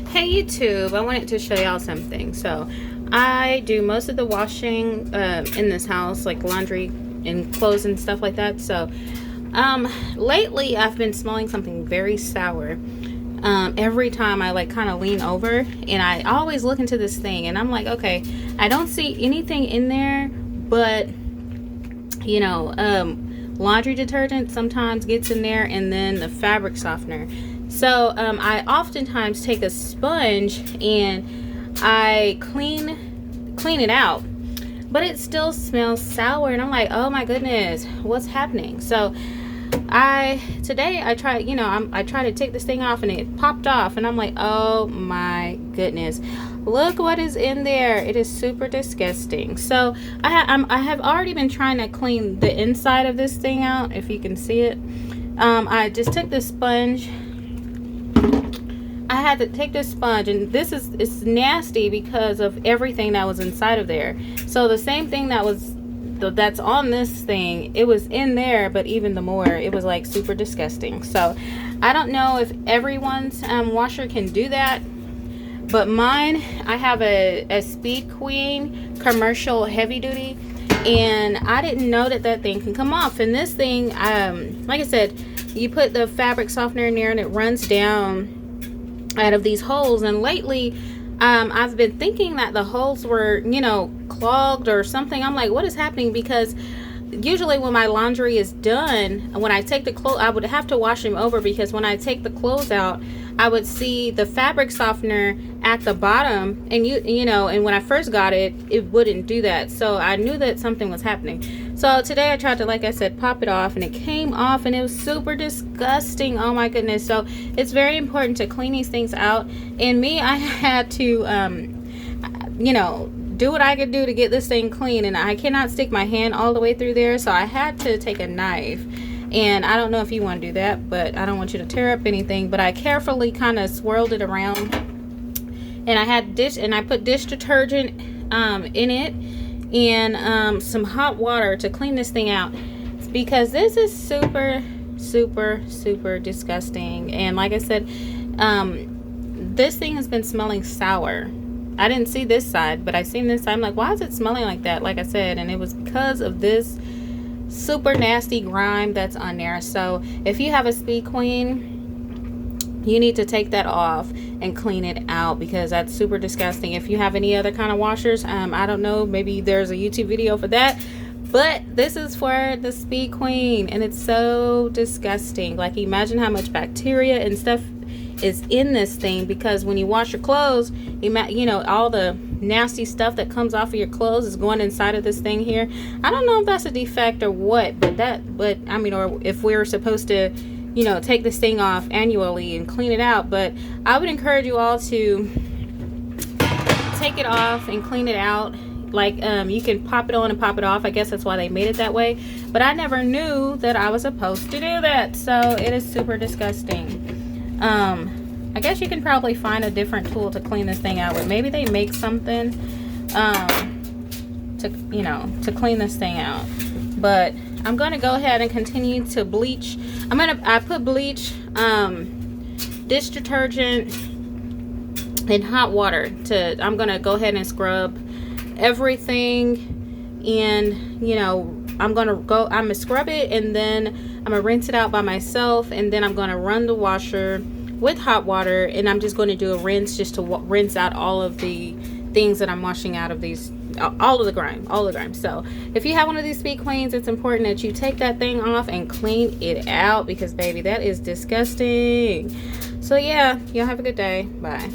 Hey YouTube, I wanted to show y'all something. So I do most of the washing in this house, like laundry and clothes and stuff like that. So lately I've been smelling something very sour every time I like kind of lean over, and I always look into this thing and I'm like, okay, I don't see anything in there, but you know, laundry detergent sometimes gets in there, and then the fabric softener. So I oftentimes take a sponge and I clean it out, but it still smells sour, and I'm like, oh my goodness, what's happening? So today I tried, I tried to take this thing off and it popped off, and I'm like, oh my goodness, look what is in there. It is super disgusting. So I have already been trying to clean the inside of this thing out, if you can see it. I just took this sponge. I had to take this sponge, and it's nasty because of everything that was inside of there. So the same thing that's on this thing, it was in there, but even the more, it was like super disgusting. So I don't know if everyone's washer can do that, but mine, I have a Speed Queen commercial heavy duty, and I didn't know that thing can come off. And this thing, like I said, you put the fabric softener in there and it runs down out of these holes. And lately I've been thinking that the holes were, clogged or something. I'm like, what is happening? Because usually when my laundry is done, when I take the clothes, I would have to wash them over, because when I take the clothes out, I would see the fabric softener at the bottom, and and when I first got it, it wouldn't do that. So I knew that something was happening. So today I tried to, like I said, pop it off, and it came off, and it was super disgusting. Oh my goodness. So it's very important to clean these things out. And me, I had to do what I could do to get this thing clean, and I cannot stick my hand all the way through there, so I had to take a knife. And I don't know if you want to do that, but I don't want you to tear up anything. But I carefully kind of swirled it around, and I put dish detergent in it, and some hot water to clean this thing out, because this is super disgusting. And like I said, this thing has been smelling sour. I didn't see this side, but I seen this side. I'm like, why is it smelling like that? Like I said, and it was because of this super nasty grime that's on there. So if you have a Speed Queen, you need to take that off and clean it out, because that's super disgusting. If you have any other kind of washers, I don't know, maybe there's a YouTube video for that, but this is for the Speed Queen, and it's so disgusting. Like, imagine how much bacteria and stuff is in this thing, because when you wash your clothes, all the nasty stuff that comes off of your clothes is going inside of this thing here. I don't know if that's a defect or what, or if we're supposed to take this thing off annually and clean it out. But I would encourage you all to take it off and clean it out. Like, you can pop it on and pop it off. I guess that's why they made it that way, but I never knew that I was supposed to do that. So it is super disgusting. I guess you can probably find a different tool to clean this thing out with. Maybe they make something to clean this thing out. But I'm going to go ahead and continue to bleach. I put bleach, dish detergent, and hot water. I'm going to go ahead and scrub everything, and I'm gonna scrub it, and then I'm gonna rinse it out by myself, and then I'm gonna run the washer with hot water, and I'm just going to do a rinse just to rinse out all of the things that I'm washing out of these, all of the grime. So if you have one of these Speed Queens, it's important that you take that thing off and clean it out, because baby, that is disgusting. So yeah, y'all have a good day. Bye.